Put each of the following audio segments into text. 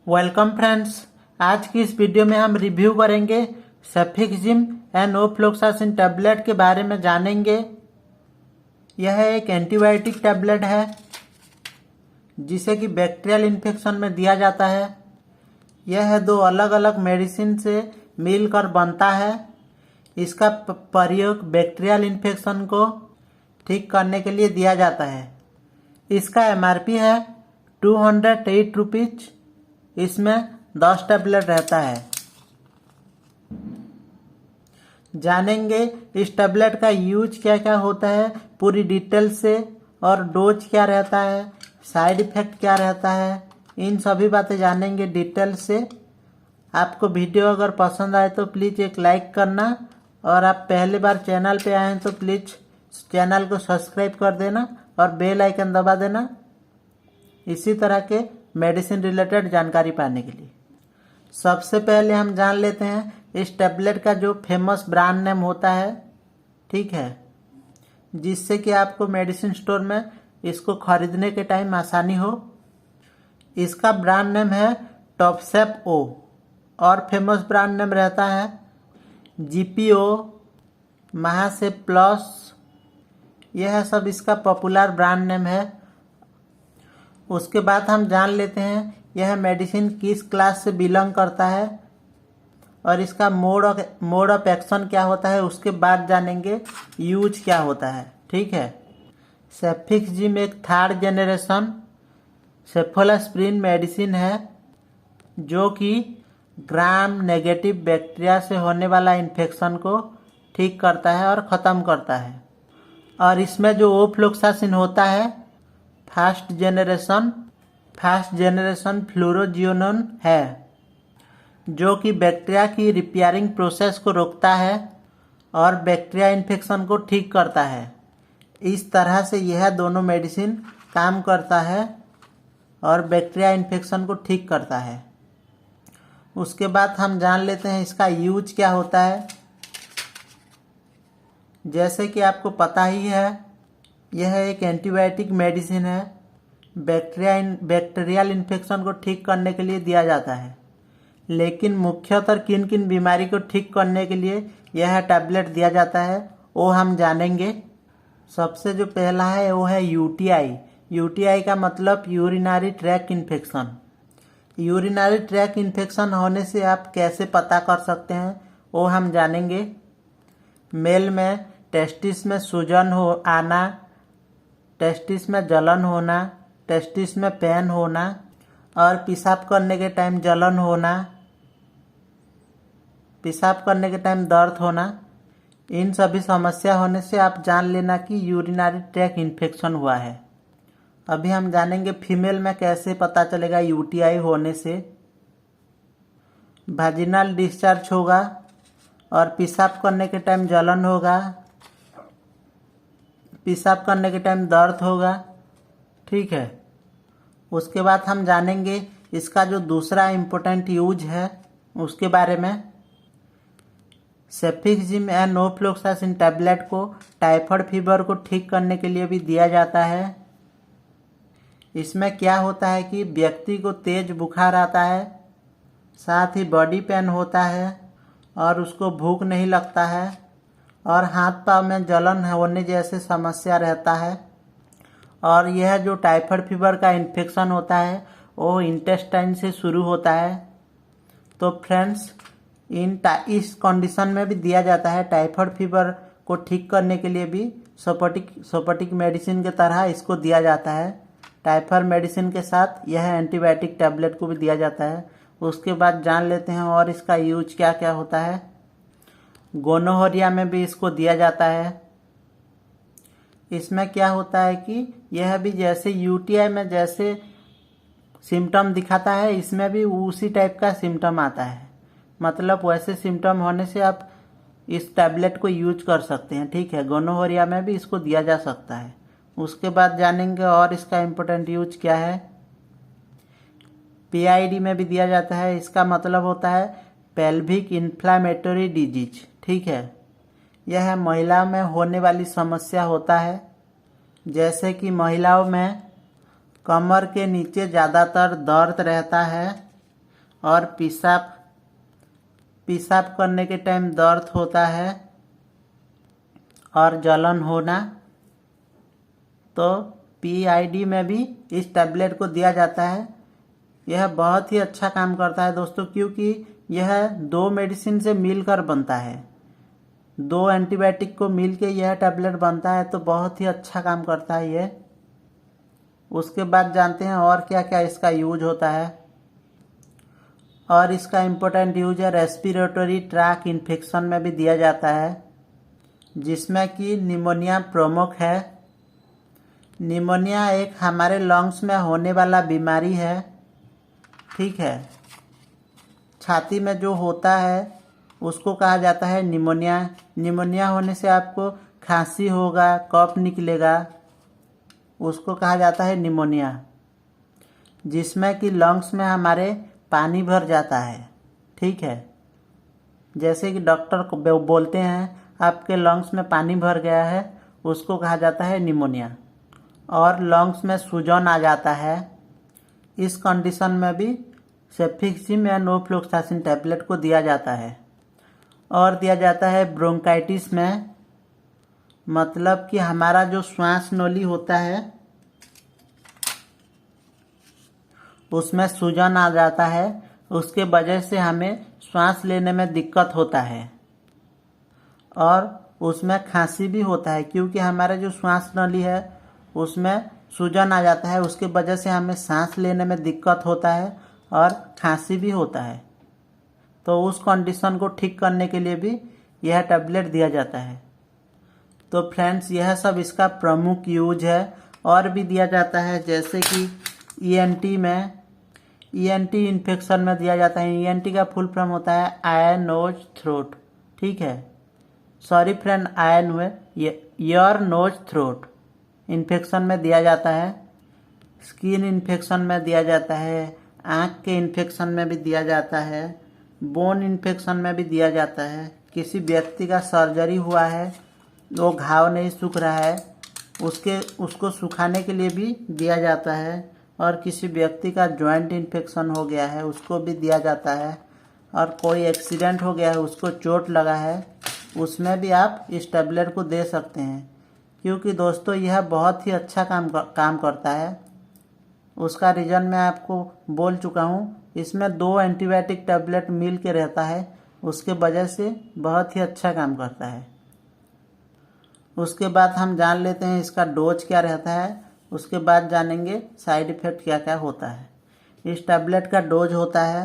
Welcome friends. आज की इस वीडियो में हम रिव्यू करेंगे सेफिक्सिम एंड ओफ्लोक्सासिन टैबलेट के बारे में जानेंगे। यह एक एंटीबायोटिक टैबलेट है जिसे कि बैक्टीरियल इन्फेक्शन में दिया जाता है। यह दो अलग अलग मेडिसिन से मिलकर बनता है। इसका प्रयोग बैक्टीरियल इन्फेक्शन को ठीक करने के लिए दिया जाता है। इसका एमआरपी है 208 रुपीज। इसमें 10 टैबलेट रहता है। जानेंगे इस टैबलेट का यूज क्या क्या होता है पूरी डिटेल से, और डोज क्या रहता है, साइड इफेक्ट क्या रहता है, इन सभी बातें जानेंगे डिटेल से। आपको वीडियो अगर पसंद आए तो प्लीज़ एक लाइक करना, और आप पहली बार चैनल पे आए हैं तो प्लीज़ चैनल को सब्सक्राइब कर देना और बेल आइकन दबा देना इसी तरह के मेडिसिन रिलेटेड जानकारी पाने के लिए। सबसे पहले हम जान लेते हैं इस टैबलेट का जो फेमस ब्रांड नेम होता है, ठीक है, जिससे कि आपको मेडिसिन स्टोर में इसको खरीदने के टाइम आसानी हो। इसका ब्रांड नेम है टॉपसेप ओ, और फेमस ब्रांड नेम रहता है जीपीओ, महासेप प्लस। यह सब इसका पॉपुलर ब्रांड नेम है। उसके बाद हम जान लेते हैं यह मेडिसिन किस क्लास से बिलोंग करता है और इसका मोड ऑफ एक्शन क्या होता है। उसके बाद जानेंगे यूज क्या होता है, ठीक है। सेफिक्सिम एक 3rd जनरेशन सेफोलोस्पिरिन मेडिसिन है जो कि ग्राम नेगेटिव बैक्टीरिया से होने वाला इन्फेक्शन को ठीक करता है और ख़त्म करता है। और इसमें जो ओफ्लोक्सासिन होता है फर्स्ट जनरेशन फ्लोरोजिनोन है, जो कि बैक्टीरिया की रिपेयरिंग प्रोसेस को रोकता है और बैक्टीरिया इन्फेक्शन को ठीक करता है। इस तरह से यह दोनों मेडिसिन काम करता है और बैक्टीरिया इन्फेक्शन को ठीक करता है। उसके बाद हम जान लेते हैं इसका यूज क्या होता है। जैसे कि आपको पता ही है, यह एक एंटीबायोटिक मेडिसिन है। बैक्टीरियल इन्फेक्शन को ठीक करने के लिए दिया जाता है, लेकिन मुख्यतः किन किन बीमारी को ठीक करने के लिए यह टैबलेट दिया जाता है वो हम जानेंगे। सबसे जो पहला है वो है यूटीआई। यूटीआई का मतलब urinary tract infection. Urinary tract infection होने से आप कैसे पता कर सकते हैं वो हम जानेंगे। मेल में टेस्टिस में सूजन आना, टेस्टिस में जलन होना, टेस्टिस में पेन होना, और पेशाब करने के टाइम जलन होना, पेशाब करने के टाइम दर्द होना। इन सभी समस्या होने से आप जान लेना कि यूरिनरी ट्रैक्ट इन्फेक्शन हुआ है। अभी हम जानेंगे फीमेल में कैसे पता चलेगा यूटीआई होने से। वाजिनल डिस्चार्ज होगा और पेशाब करने के टाइम जलन होगा, पेशाब करने के टाइम दर्द होगा, ठीक है। उसके बाद हम जानेंगे इसका जो दूसरा इम्पोर्टेंट यूज है उसके बारे में। सेफिक्सिम एंड ओफ्लोक्सासिन टैबलेट को टाइफाइड फीवर को ठीक करने के लिए भी दिया जाता है। इसमें क्या होता है कि व्यक्ति को तेज बुखार आता है, साथ ही बॉडी पेन होता है और उसको भूख नहीं लगता है, और हाथ पांव में जलन होने जैसे समस्या रहता है। और यह जो टाइफाइड फीवर का इन्फेक्शन होता है वो इंटेस्टाइन से शुरू होता है। तो फ्रेंड्स, इस कंडीशन में भी दिया जाता है। टाइफाइड फीवर को ठीक करने के लिए भी सोपोटिक मेडिसिन के तरह इसको दिया जाता है। टाइफाइड मेडिसिन के साथ यह एंटीबायोटिक टैबलेट को भी दिया जाता है। उसके बाद जान लेते हैं और इसका यूज क्या क्या होता है। गोनोहोरिया में भी इसको दिया जाता है। इसमें क्या होता है कि यह भी जैसे यूटीआई में जैसे सिम्टम दिखाता है, इसमें भी उसी टाइप का सिम्टम आता है। मतलब वैसे सिम्टम होने से आप इस टैबलेट को यूज कर सकते हैं, ठीक है। गोनोहोरिया में भी इसको दिया जा सकता है। उसके बाद जानेंगे और इसका इम्पोर्टेंट यूज क्या है। पीआईडी में भी दिया जाता है। इसका मतलब होता है पेल्विक इन्फ्लामेटरी डिजीज, ठीक है। यह महिला में होने वाली समस्या होता है। जैसे कि महिलाओं में कमर के नीचे ज़्यादातर दर्द रहता है, और पेशाब करने के टाइम दर्द होता है और जलन होना, तो PID में भी इस टैबलेट को दिया जाता है। यह बहुत ही अच्छा काम करता है दोस्तों, क्योंकि यह 2 मेडिसिन से मिलकर बनता है। 2 एंटीबायोटिक को मिलके यह टैबलेट बनता है, तो बहुत ही अच्छा काम करता है ये। उसके बाद जानते हैं और क्या क्या इसका यूज होता है। और इसका इम्पोर्टेंट यूज है रेस्पिरेटरी ट्रैक इन्फेक्शन में भी दिया जाता है, जिसमें कि निमोनिया प्रमुख है। निमोनिया एक हमारे लंग्स में होने वाला बीमारी है, ठीक है। छाती में जो होता है उसको कहा जाता है निमोनिया। निमोनिया होने से आपको खांसी होगा, कफ निकलेगा, उसको कहा जाता है निमोनिया, जिसमें कि लंग्स में हमारे पानी भर जाता है, ठीक है। जैसे कि डॉक्टर को बोलते हैं आपके लंग्स में पानी भर गया है, उसको कहा जाता है निमोनिया। और लंग्स में सूजन आ जाता है, इस कंडीशन में भी सेफ्ट्रिक्सिम या नोफ्लॉक्सासिन टैबलेट को दिया जाता है। और दिया जाता है ब्रोंकाइटिस में, मतलब कि हमारा जो श्वास नली होता है उसमें सूजन आ जाता है, उसके वजह से हमें श्वास लेने में दिक्कत होता है। और उसमें खांसी भी होता है, क्योंकि हमारा जो श्वास नली है उसमें सूजन आ जाता है, उसके वजह से हमें सांस लेने में दिक्कत होता है और खांसी भी होता है। तो उस कंडीशन को ठीक करने के लिए भी यह टैबलेट दिया जाता है। तो फ्रेंड्स, यह सब इसका प्रमुख यूज है। और भी दिया जाता है, जैसे कि ENT में, ENT इन्फेक्शन में दिया जाता है। ENT का फुल फॉर्म होता है आई नोज थ्रोट, ठीक है। सॉरी फ्रेंड, आई हुए ईयर नोज थ्रोट इन्फेक्शन में दिया जाता है। स्किन इन्फेक्शन में दिया जाता है, आँख के इन्फेक्शन में भी दिया जाता है, बोन इन्फेक्शन में भी दिया जाता है। किसी व्यक्ति का सर्जरी हुआ है, वो घाव नहीं सूख रहा है, उसको सुखाने के लिए भी दिया जाता है। और किसी व्यक्ति का जॉइंट इन्फेक्शन हो गया है, उसको भी दिया जाता है। और कोई एक्सीडेंट हो गया है, उसको चोट लगा है, उसमें भी आप इस टैबलेट को दे सकते हैं। क्योंकि दोस्तों यह बहुत ही अच्छा काम करता है। उसका रीज़न मैं आपको बोल चुका हूँ। इसमें 2 एंटीबायोटिक टैबलेट मिल के रहता है, उसके वजह से बहुत ही अच्छा काम करता है। उसके बाद हम जान लेते हैं इसका डोज क्या रहता है, उसके बाद जानेंगे साइड इफ़ेक्ट क्या क्या होता है। इस टैबलेट का डोज होता है,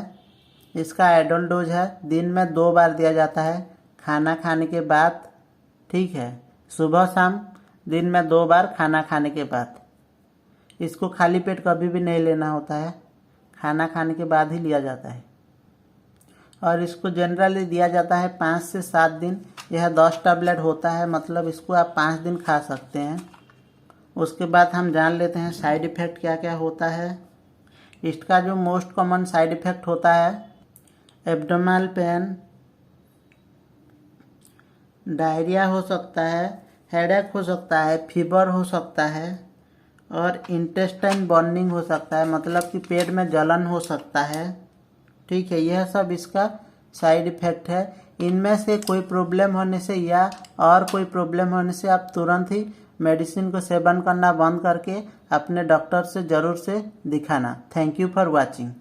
इसका एडल्ट डोज है, दिन में 2 बार दिया जाता है, खाना खाने के बाद, ठीक है। सुबह शाम दिन में 2 बार खाना खाने के बाद। इसको खाली पेट कभी भी नहीं लेना होता है, खाना खाने के बाद ही लिया जाता है। और इसको जनरली दिया जाता है 5 से 7 दिन। यह 10 टैबलेट होता है, मतलब इसको आप 5 दिन खा सकते हैं। उसके बाद हम जान लेते हैं साइड इफ़ेक्ट क्या क्या होता है। इसका जो मोस्ट कॉमन साइड इफ़ेक्ट होता है, एब्डोमिनल पेन, डायरिया हो सकता है, हेडेक हो सकता है, फीवर हो सकता है, और इंटेस्टाइन बर्निंग हो सकता है, मतलब कि पेट में जलन हो सकता है, ठीक है। यह सब इसका साइड इफ़ेक्ट है। इनमें से कोई प्रॉब्लम होने से या और कोई प्रॉब्लम होने से आप तुरंत ही मेडिसिन को सेवन करना बंद करके अपने डॉक्टर से ज़रूर से दिखाना। Thank you for watching.